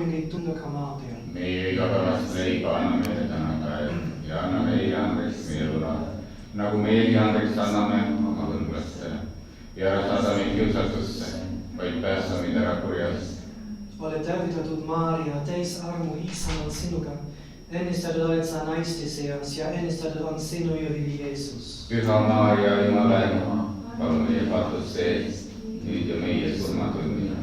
meid tunda ka maa peal. meie igapäevast leiba anna meile täna päev ja anna meile andeks meie võlad, nagu meiegi andeks anname oma võlglastele. Ja ära saada meid kiusatusse, vaid päästa meid ära kurjast. Ole tervitatud Maarja, täis armu, Issand on sinuga. Õnnistatud oled sa naiste seas ja õnnistatud on sinu jõvili Jeesus. Püha Maarja, Jumala ema, palun meie kaotuste eest, nüüd ja meie surmatunnil.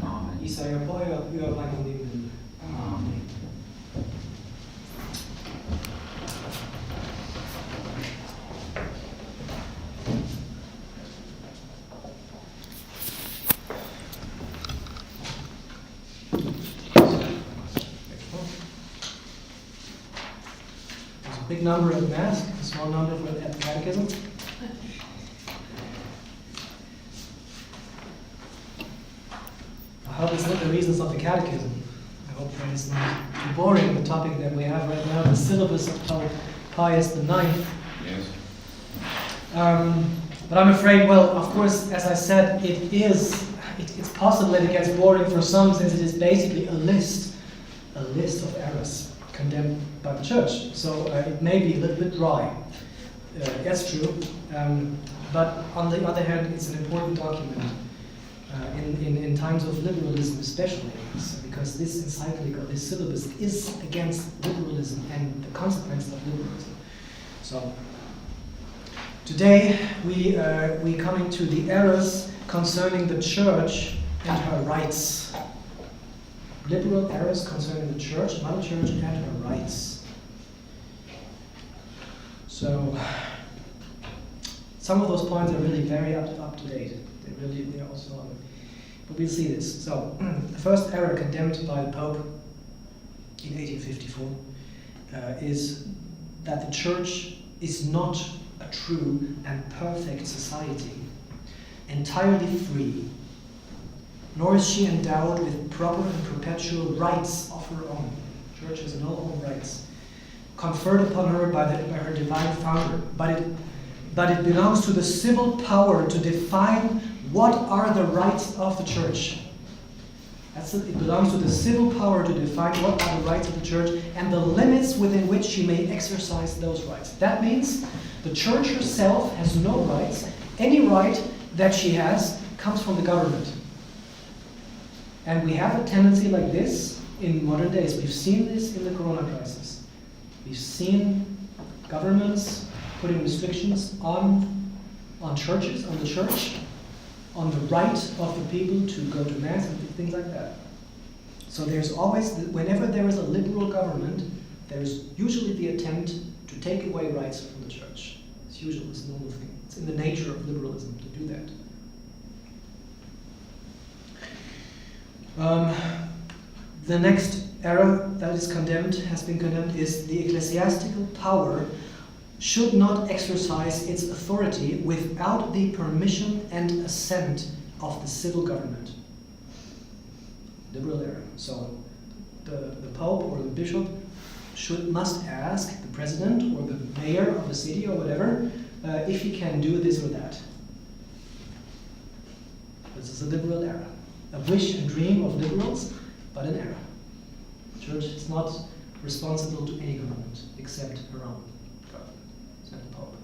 Isa ja Poja püha vaimu nimel. Aamen. Big number at Mass, a small number at the Catechism. I hope it's not the reasons of the Catechism. I hope that it's not too boring, the topic that we have right now, the syllabus of Pope Pius IX. Yes. But I'm afraid, well, of course, as I said, it's possible that it gets boring for some, since it is basically a list of errors condemned by the Church. So it may be a little bit dry. That's true. But on the other hand, it's an important document in times of liberalism, especially because this encyclical, this syllabus, is against liberalism and the consequences of liberalism. So today we come into the errors concerning the Church and her rights. Liberal errors concerning the Church, Mother Church, and her rights. So, some of those points are really very up to date. They're also on. But we'll see this. So, the first error condemned by the Pope in 1854 is that the Church is not a true and perfect society, entirely free, nor is she endowed with proper and perpetual rights of her own. The Church has no own rights conferred upon her by her divine founder, but it belongs to the civil power to define what are the rights of the Church. It belongs to the civil power to define what are the rights of the Church and the limits within which she may exercise those rights. That means the Church herself has no rights. Any right that she has comes from the government. And we have a tendency like this in modern days. We've seen this in the Corona crisis. We've seen governments putting restrictions on churches, on the Church, on the right of the people to go to Mass and things like that. So there's always, whenever there is a liberal government, there's usually the attempt to take away rights from the Church. It's usual, it's a normal thing. It's in the nature of liberalism to do that. The next error that is condemned, has been condemned, is the ecclesiastical power should not exercise its authority without the permission and assent of the civil government. Liberal error. So the Pope or the Bishop must ask the President or the Mayor of the city or whatever if he can do this or that. This is a liberal error. A wish and dream of liberals, but an error. The Church is not responsible to any government except her own government, except the Pope.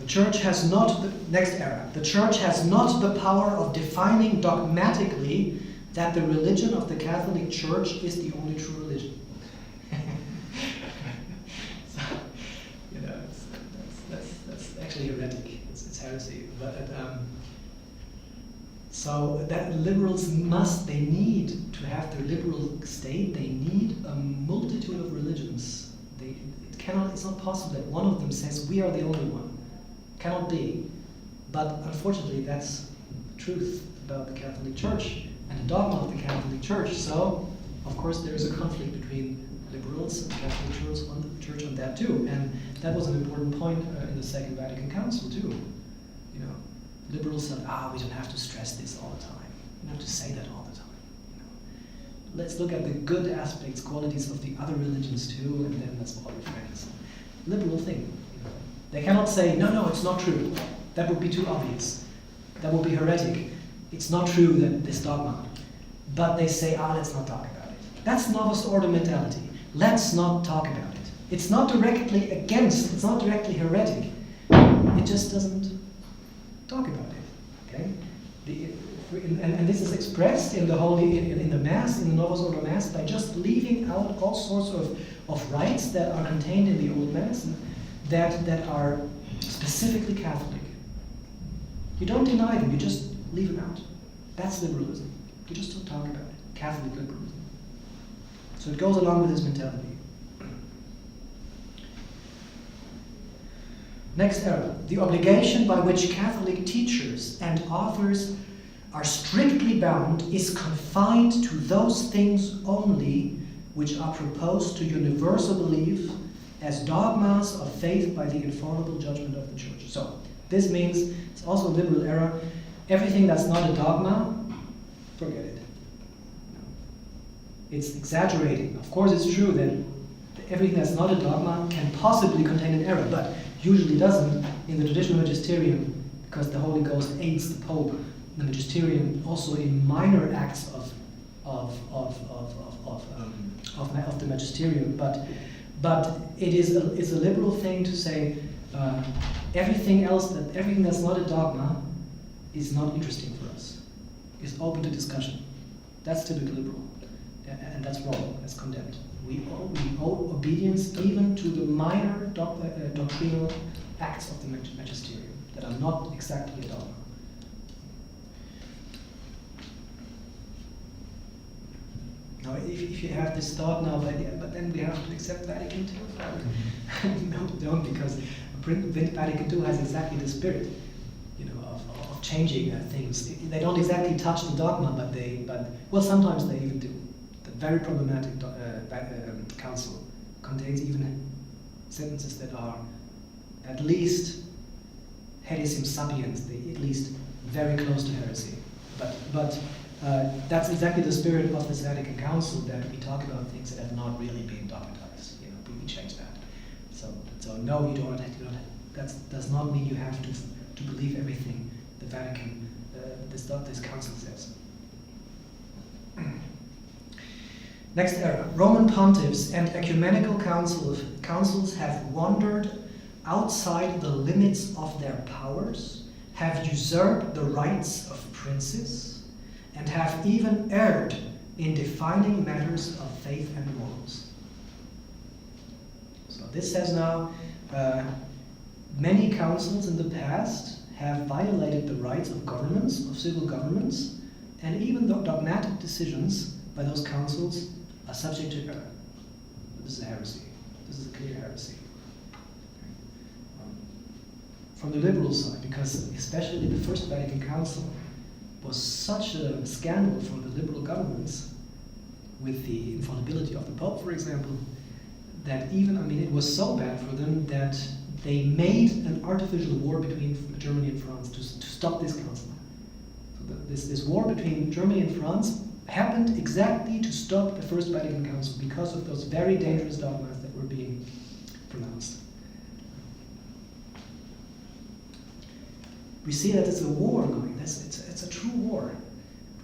The Church has not, next error, the Church has not the power of defining dogmatically that the religion of the Catholic Church is the only true religion. So, that's actually heretic. It's heresy. But so that liberals they need to have their liberal state. They need a multitude of religions. It's not possible that one of them says we are the only one. Cannot be. But unfortunately, that's the truth about the Catholic Church and the dogma of the Catholic Church. So, of course, there is a conflict between liberals and the Catholic Church on that too. And that was an important point in the Second Vatican Council too. Liberals said, we don't have to stress this all the time. We don't have to say that all the time. Let's look at the good aspects, qualities of the other religions too, and then let's all be friends. Liberal thing. They cannot say, no, it's not true. That would be too obvious. That would be heretic. it's not true that this dogma, but they say, let's not talk about it. That's Novus Ordo mentality. Let's not talk about it. It's not directly against, it's not directly heretic. It just doesn't talk about it. Okay? And this is expressed in the Holy, in the Mass, in the Novus Ordo Mass, by just leaving out all sorts of rites that are contained in the Old Mass that are specifically Catholic. You don't deny them, you just leave them out. That's liberalism. You just don't talk about it. Catholic liberalism. So it goes along with this mentality. Next error. The obligation by which Catholic teachers and authors are strictly bound is confined to those things only which are proposed to universal belief as dogmas of faith by the infallible judgment of the Church. So, this means, it's also a liberal error, everything that's not a dogma, forget it. It's exaggerating. Of course it's true that everything that's not a dogma can possibly contain an error, but usually doesn't in the traditional magisterium, because the Holy Ghost aids the Pope, the magisterium, also in minor acts of the magisterium. But it's a liberal thing to say everything that's not a dogma is not interesting for us. Is open to discussion. That's typical liberal, and that's wrong. That's condemned. We owe obedience even to the minor doctrinal acts of the magisterium that are not exactly a dogma. Now, if you have this thought now, but then we have to accept Vatican II. No, don't, because Vatican II has exactly the spirit, of changing things. They don't exactly touch the dogma, but sometimes they even do. The very problematic council contains even sentences that are at least heresim sapiens, at least very close to heresy. But that's exactly the spirit of this Vatican Council, that we talk about things that have not really been dogmatized. We change that. So no, you don't. That does not mean you have to believe everything the Vatican, this council says. Next error. Roman pontiffs and ecumenical councils have wandered outside the limits of their powers, have usurped the rights of princes, and have even erred in defining matters of faith and morals. So this says now, many councils in the past have violated the rights of governments, of civil governments, and even the dogmatic decisions by those councils are subject to error. This is a heresy. This is a clear heresy. From the liberal side, because especially the First Vatican Council was such a scandal for the liberal governments, with the infallibility of the Pope, for example, that even, it was so bad for them that they made an artificial war between Germany and France to stop this council. So this war between Germany and France happened exactly to stop the First Vatican Council because of those very dangerous dogmas that were being pronounced. We see that it's a war going. It's a true war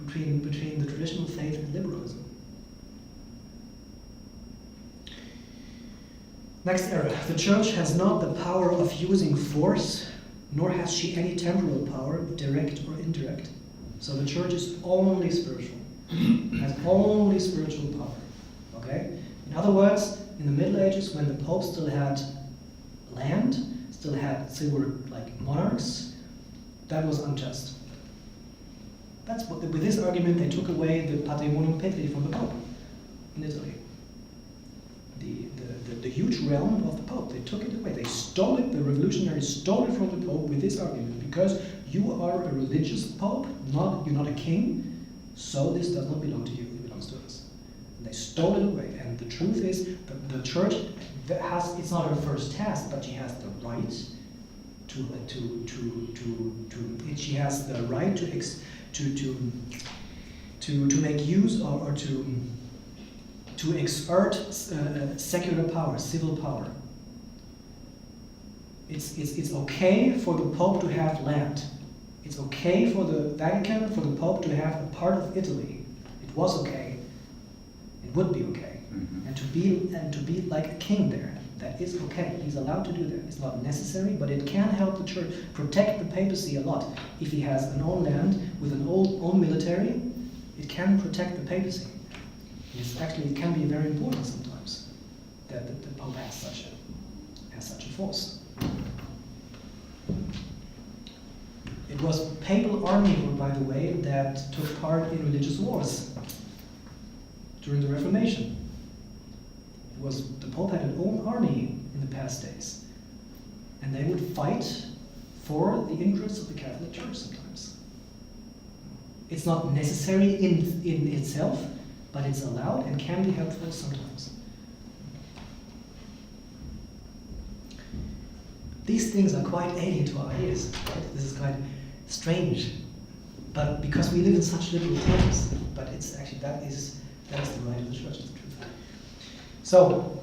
between the traditional faith and liberalism. Next error. The Church has not the power of using force, nor has she any temporal power, direct or indirect. So the Church is only spiritual, has only spiritual power. Okay? In other words, in the Middle Ages, when the Pope still had land, still were like monarchs, that was unjust. That's what, with this argument, they took away the patrimonium petri from the Pope in Italy. The huge realm of the Pope, they took it away. They stole it, the revolutionaries stole it from the Pope with this argument, because you are a religious Pope, you're not a king, so this does not belong to you, it belongs to us. And they stole it away, and the truth is that the Church it's not her first task, but she has the right she has the right to make use or to exert secular power, civil power. It's okay for the Pope to have land. It's okay for the Vatican, for the Pope to have a part of Italy. It was okay. It would be okay. Mhm. And to be like a king there. That is okay. He's allowed to do that. It's not necessary, but it can help the church protect the papacy a lot. If he has an own land with an own military, it can protect the papacy. It can be very important sometimes that the Pope has such a force. It was papal army, by the way, that took part in religious wars during the Reformation. The Pope had an own army in the past days, and they would fight for the interests of the Catholic Church sometimes. It's not necessary in itself, but it's allowed and can be helpful sometimes. These things are quite alien to our ears. Right? This is quite strange, but because we live in such liberal times. But it's actually that is the right of the Church. Is the truth. So,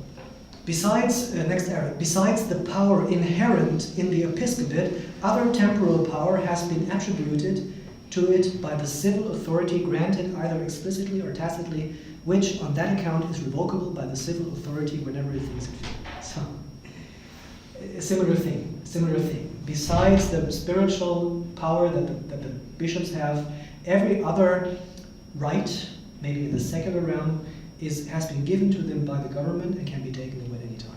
besides the power inherent in the episcopate, other temporal power has been attributed to it by the civil authority granted either explicitly or tacitly, which on that account is revocable by the civil authority whenever it thinks it fit. So, a similar thing. Besides the spiritual power that the bishops have, every other right, maybe in the secular realm, has been given to them by the government and can be taken away at any time.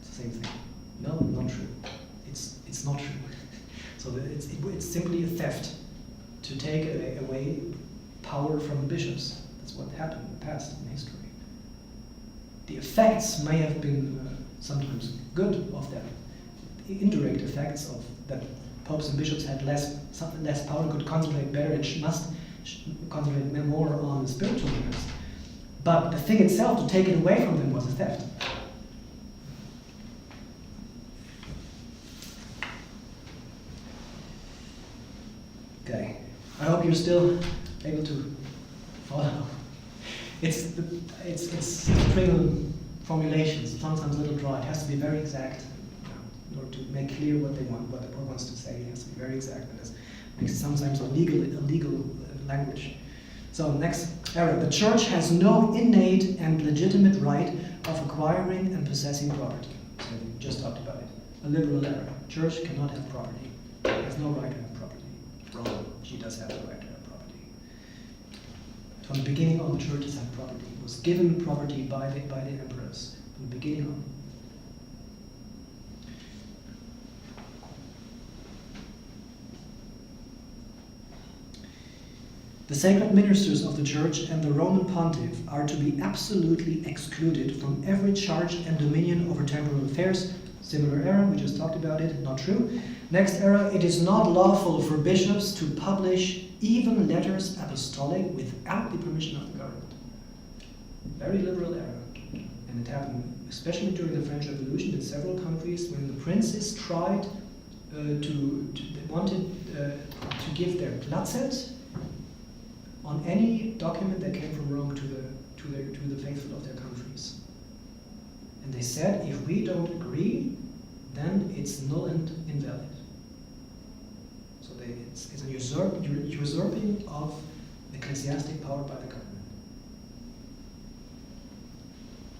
It's the same thing. No, not true. It's not true. So it's simply a theft to take away power from the bishops. That's what happened in the past in history. The effects may have been sometimes good of that. The indirect effects of that popes and bishops had less power, could concentrate better, and must concentrate more on the spiritual matters. But the thing itself, to take it away from them, was a theft. Okay, I hope you're still able to follow. It's doctrinal formulations, sometimes a little dry. It has to be very exact in order to make clear what they want, what the Pope wants to say. It has to be very exact, and it makes it sometimes a legal language. So next error. The Church has no innate and legitimate right of acquiring and possessing property. So we just talked about it. A liberal error. Church cannot have property. It has no right to have property. Rome, she does have the right to have property. From the beginning on, the Church has had property. It was given property by the emperors. From the beginning on. The sacred ministers of the Church and the Roman Pontiff are to be absolutely excluded from every charge and dominion over temporal affairs. Similar error, we just talked about it, not true. Next error, it is not lawful for bishops to publish even letters apostolic without the permission of the government. Very liberal error. And it happened especially during the French Revolution in several countries when the princes tried wanted to give their placet on any document that came from Rome to the faithful of their countries. And they said, if we don't agree, then it's null and invalid. So it's a usurping of ecclesiastic power by the government.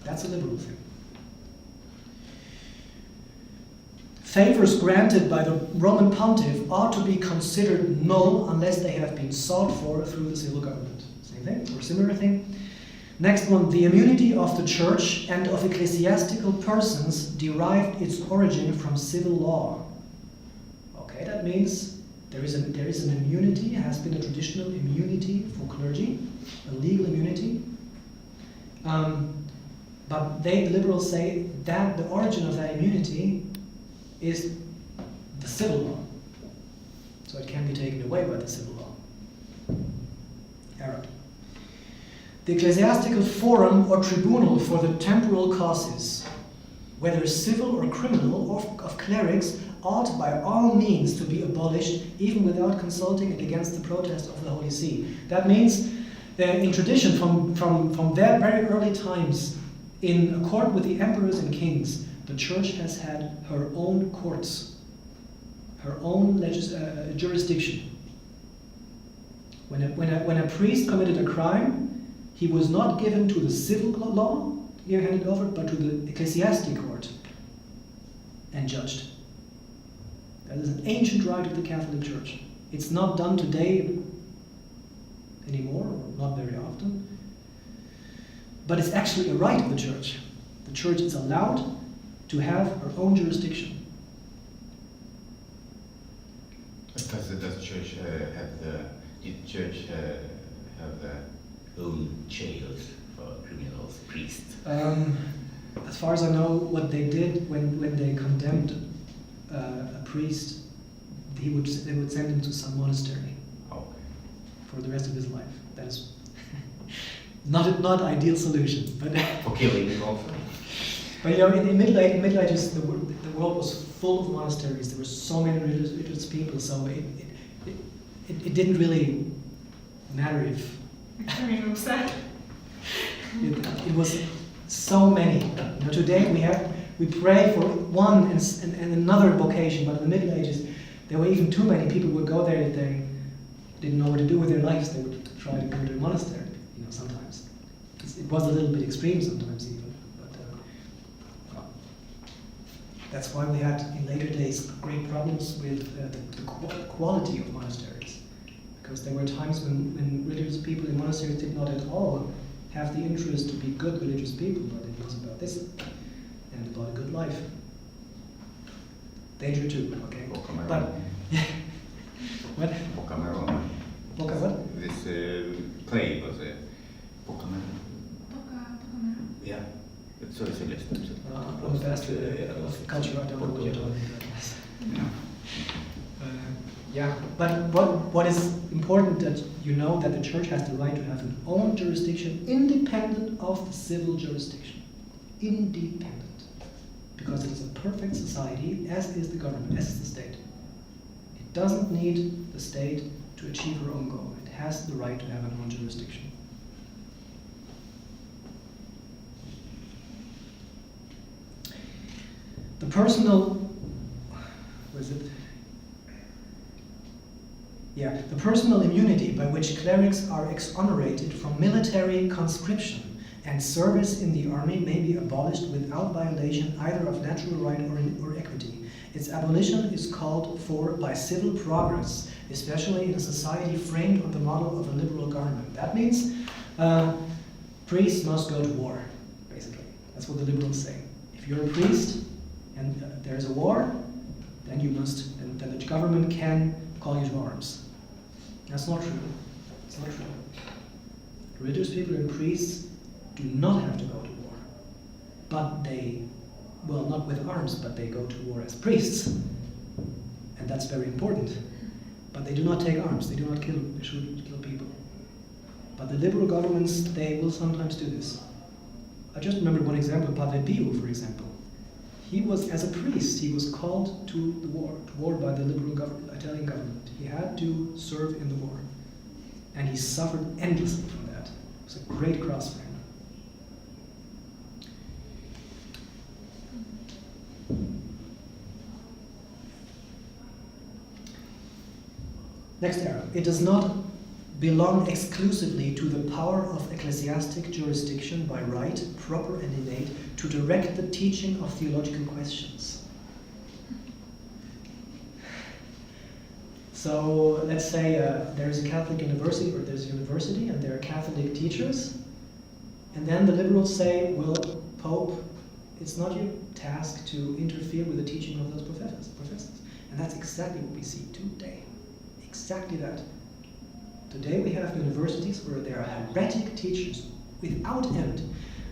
That's a liberal thing. Favors granted by the Roman Pontiff ought to be considered null unless they have been sought for through the civil government. Same thing, or similar thing. Next one, the immunity of the Church and of ecclesiastical persons derived its origin from civil law. Okay, that means there is an immunity, has been a traditional immunity for clergy, a legal immunity. But the liberals say that the origin of that immunity is the civil law. So it can be taken away by the civil law. Error. The ecclesiastical forum or tribunal for the temporal causes, whether civil or criminal, or of clerics, ought by all means to be abolished, even without consulting it against the protest of the Holy See. That means, in tradition, from their very early times, in accord with the emperors and kings, the Church has had her own courts, her own jurisdiction. When a priest committed a crime, he was not given to the civil law, here handed over, but to the ecclesiastic court and judged. That is an ancient right of the Catholic Church. It's not done today anymore, or not very often, but it's actually a right of the Church. The Church is allowed to have her own jurisdiction. Does the Church did Church have their own jails for criminals, priests? As far as I know, what they did when they condemned a priest, they would send him to some monastery for the rest of his life. That is not ideal solution, but for killing also. But you know, in the Middle Ages, the world was full of monasteries. There were so many religious people, so it didn't really matter if it was so many. You know, today we pray for one and another vocation, but in the Middle Ages there were even too many people who would go there if they didn't know what to do with their lives. They would try to go to a monastery. You know, sometimes it was a little bit extreme sometimes even. That's why we had, in later days, great problems with the quality of monasteries. Because there were times when religious people in monasteries did not at all have the interest to be good religious people, but it was about this, and about a good life. Danger too, okay? But, what? What? This play was a yeah. So it's a list. From the past culture, I don't know what you're talking about. Yeah, but what is important that you know that the Church has the right to have an own jurisdiction independent of the civil jurisdiction. Independent. Because it is a perfect society, as is the government, as is the state. It doesn't need the state to achieve her own goal. It has the right to have an own jurisdiction. The personal immunity by which clerics are exonerated from military conscription and service in the army may be abolished without violation either of natural right or equity. Its abolition is called for by civil progress, especially in a society framed on the model of a liberal government. That means priests must go to war, basically. That's what the liberals say. If you're a priest, and there's a war, then you must, and then the government can call you to arms. That's not true. It's not true. Religious people and priests do not have to go to war. But they, well, not with arms, but they go to war as priests. And that's very important. But they do not take arms. They do not shoot, kill people. But the liberal governments, they will sometimes do this. I just remembered one example, Padre Pius, for example. He was, as a priest, he was called to the war by the liberal Italian government. He had to serve in the war. And he suffered endlessly from that. It was a great cross for him. Next era. It does not belong exclusively to the power of ecclesiastic jurisdiction by right, proper and innate, to direct the teaching of theological questions. So let's say there's a Catholic university, or there's a university, and there are Catholic teachers, and then the liberals say, well, Pope, it's not your task to interfere with the teaching of those professors. And that's exactly what we see today. Exactly that. Today we have universities where there are heretic teachers without end.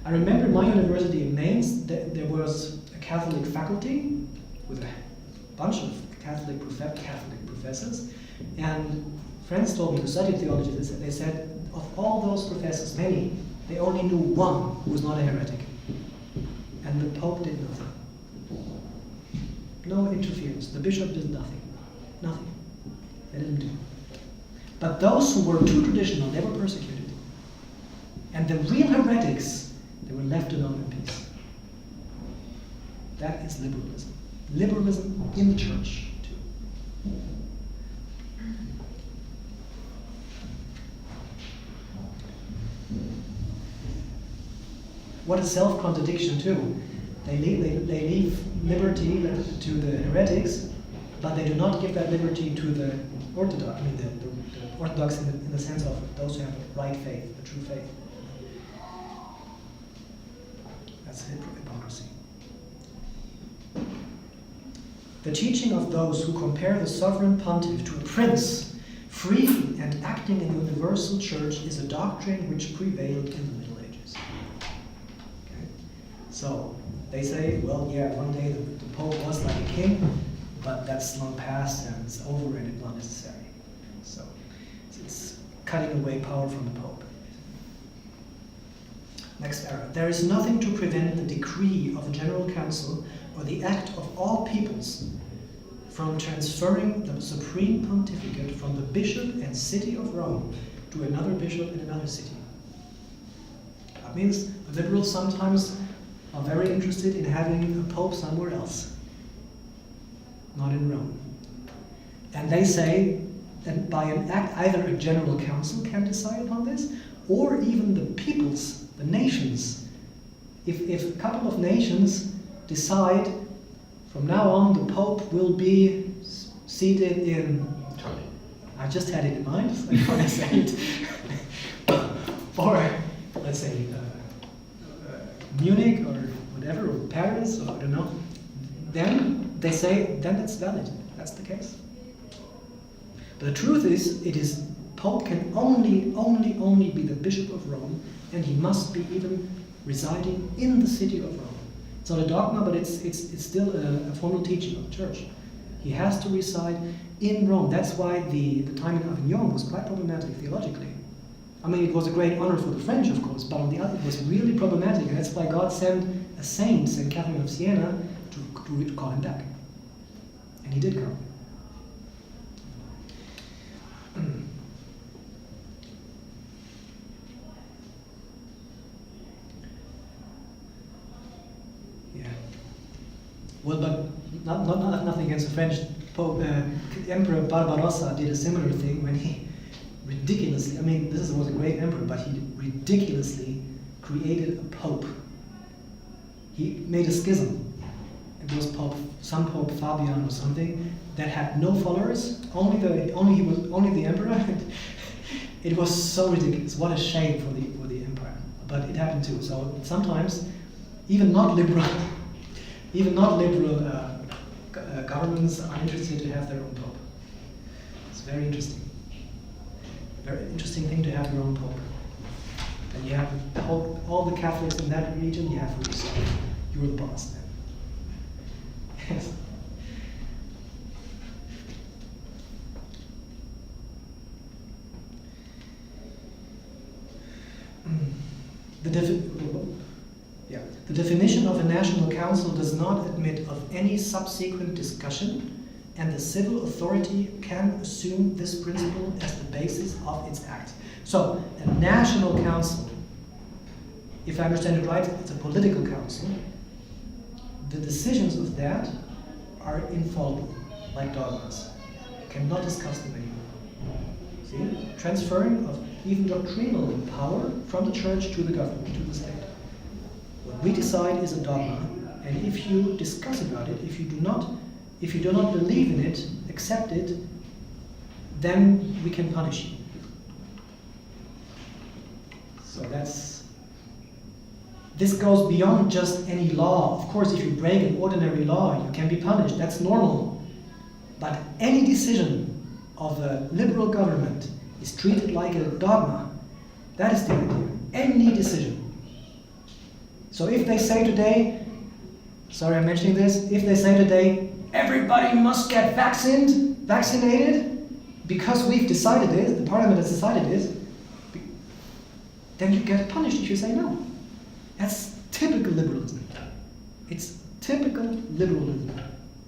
I remember in my university in Mainz, there was a Catholic faculty with a bunch of Catholic professors, and friends told me who studied theology, they said of all those professors, many, they only knew one who was not a heretic. And the Pope did nothing. No interference. The bishop did nothing. Nothing. They didn't do. But those who were too traditional, they were persecuted. And the real heretics, they were left alone in peace. That is liberalism. Liberalism in the church, too. What a self-contradiction too. They leave liberty to the heretics, but they do not give that liberty to the Orthodox. I mean, the Orthodox in the sense of those who have the right faith, the true faith. That's hypocrisy. The teaching of those who compare the sovereign pontiff to a prince, free and acting in the universal church, is a doctrine which prevailed in the Middle Ages. Okay? So they say, well, yeah, one day the Pope was like a king, but that's long past and it's over and it's not necessary. So it's cutting away power from the Pope. Next error. There is nothing to prevent the decree of the General Council or the act of all peoples from transferring the supreme pontificate from the bishop and city of Rome to another bishop in another city. That means the liberals sometimes are very interested in having a pope somewhere else, not in Rome. And they say that by an act, either a general council can decide upon this, or even the peoples, the nations. If a couple of nations decide from now on the Pope will be seated in, I just had it in mind when I said it, or let's say Munich or whatever, or Paris, or I don't know, then they say, then it's valid, that's the case. But the truth is, Pope can only be the Bishop of Rome, and he must be even residing in the city of Rome. It's not a dogma, but it's still a formal teaching of the Church. He has to reside in Rome. That's why the time in Avignon was quite problematic theologically. I mean, it was a great honor for the French, of course, but on the other, it was really problematic, and that's why God sent a saint, St. Catherine of Siena, to call him back. And he did come. Yeah. Well, but nothing against the French. Pope, Emperor Barbarossa did a similar thing when he ridiculously, I mean, this was a great emperor, but he ridiculously created a pope. He made a schism. It was some Pope Fabian or something that had no followers, only the emperor. It was so ridiculous. What a shame for the empire. But it happened too. So sometimes, even not liberal governments are interested to have their own pope. It's very interesting. Very interesting thing to have your own pope. And you have all the Catholics in that region. You have for yourself. You're the boss then. Yes. The definition of a national council does not admit of any subsequent discussion, and the civil authority can assume this principle as the basis of its act. So, a national council, if I understand it right, it's a political council. The decisions of that are infallible, like dogmas. You cannot discuss them anymore. See? Transferring of even doctrinal power from the church to the government, to the state. What we decide is a dogma, and if you discuss about it, if you do not believe in it, accept it, then we can punish you. So this goes beyond just any law. Of course, if you break an ordinary law, you can be punished. That's normal. But any decision of a liberal government is treated like a dogma. That is the idea. Any decision. So if they say today, sorry I'm mentioning this, if they say today, everybody must get vaccinated, because we've decided it, the parliament has decided it, then you get punished if you say no. That's typical liberalism. It's typical liberalism.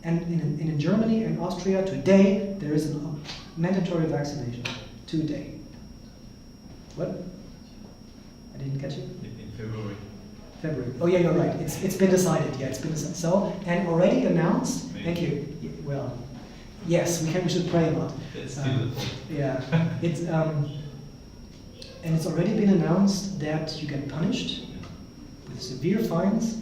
And in Germany and Austria today, there is a mandatory vaccination. Today. What? I didn't catch it? In February. Oh yeah, you're right. It's been decided. Yeah, it's been decided. So, and already announced. Thank you. Well, Yes, we should pray a lot. It's still the Pope. Yeah, it's and it's already been announced that you get punished with severe fines.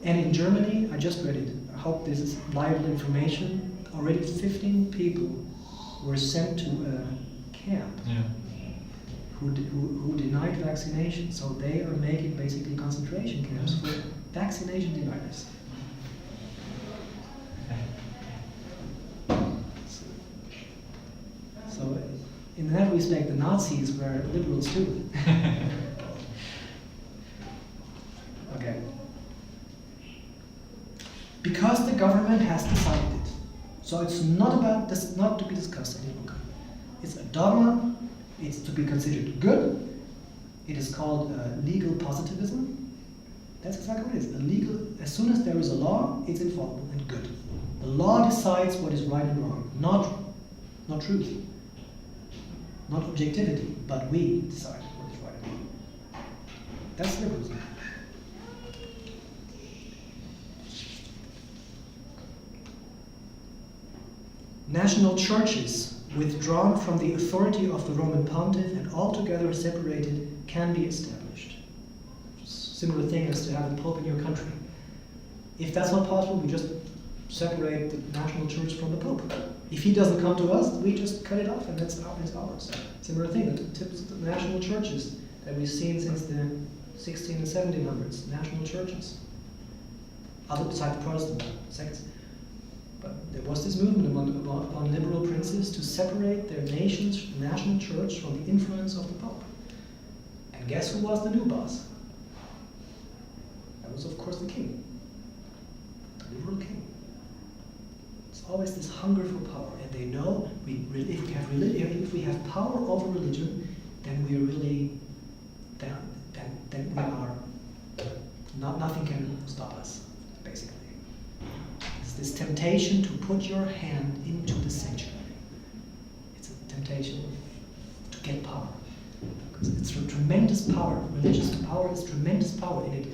And in Germany, I just read it. I hope this is reliable information. Already 15 people were sent to a camp who denied vaccination. So they are making basically concentration camps for vaccination deniers. So in that respect, the Nazis were liberals too. Okay. Because the government has decided it. So it's not about this, not to be discussed any longer. It's a dogma. It's to be considered good. It is called legal positivism. That's exactly what it is. A legal, as soon as there is a law, it's infallible and good. The law decides what is right and wrong, not truth. Not objectivity, but we decide what is right and wrong. That's liberalism. National churches, withdrawn from the authority of the Roman pontiff and altogether separated, can be established. Similar thing as to have a pope in your country. If that's not possible, we just separate the national church from the pope. If he doesn't come to us, we just cut it off, and that's ours. Similar thing, the national churches that we've seen since the 16 and 1700s, national churches. Other besides the Protestant sects. But there was this movement among liberal princes to separate their national church from the influence of the Pope. And guess who was the new boss? That was, of course, the king. The liberal king. It's always this hunger for power, and they know if we have power over religion, then we are really, then we are, nothing can stop us, basically. It's this temptation to put your hand into the sanctuary. It's a temptation to get power. Because it's a tremendous power. Religious power is tremendous power in it.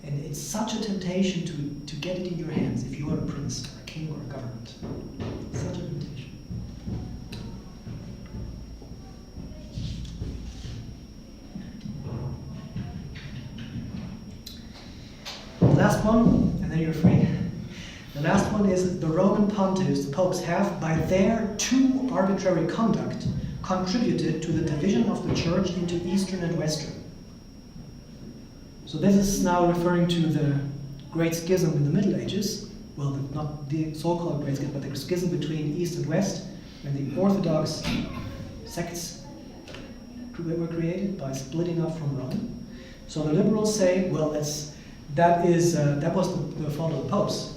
And it's such a temptation to get it in your hands if you are a prince, or a king, or a government. It's such a temptation. The last one, and then you're free. The last one is the Roman pontiffs, the popes, have, by their too arbitrary conduct, contributed to the division of the church into Eastern and Western. So this is now referring to the Great Schism in the Middle Ages. Well, not the so-called Great Schism, but the schism between East and West, when the Orthodox sects were created by splitting up from Rome. So the liberals say, well, that was the fault of the popes.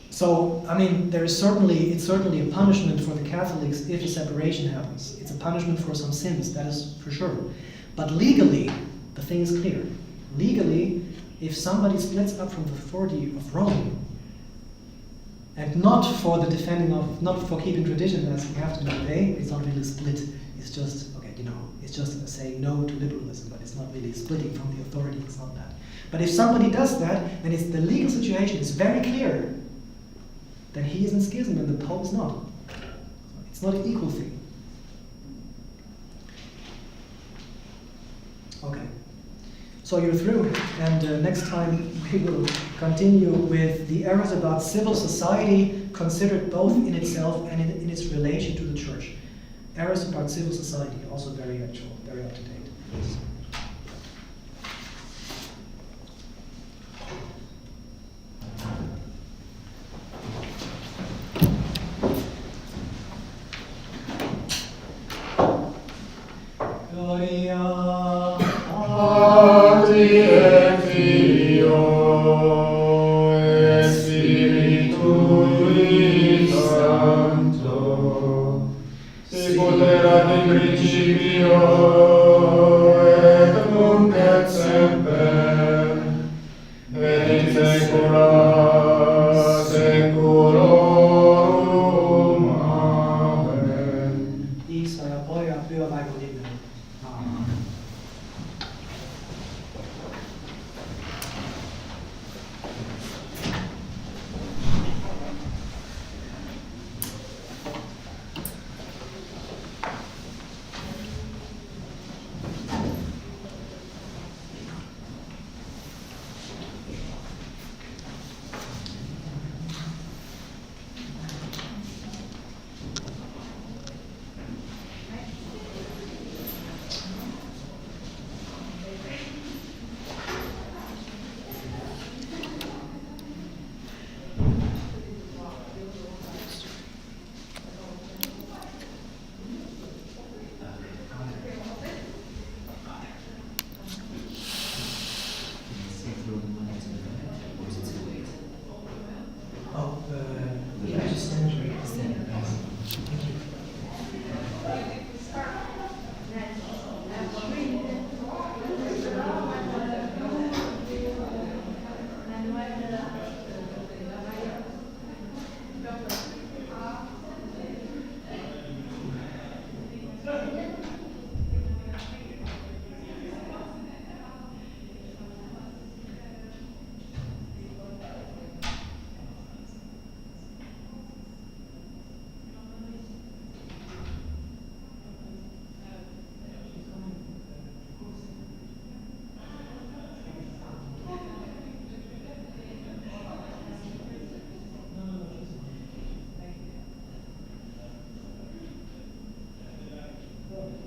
So, I mean, it's certainly a punishment for the Catholics if a separation happens. It's a punishment for some sins, that is for sure. But legally, the thing is clear. Legally, if somebody splits up from the authority of Rome, and not for the defending of, not for keeping tradition as we have to do today, it's not really a split, it's just, it's just saying no to liberalism, but it's not really splitting from the authority, it's not that. But if somebody does that, then the legal situation is very clear. Then he is in schism and the Pope is not. It's not an equal thing. Okay. So you're through, and next time we will continue with the errors about civil society considered both in itself and in its relation to the church. Errors about civil society, also very actual, very up to date. Yes.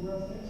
the word text?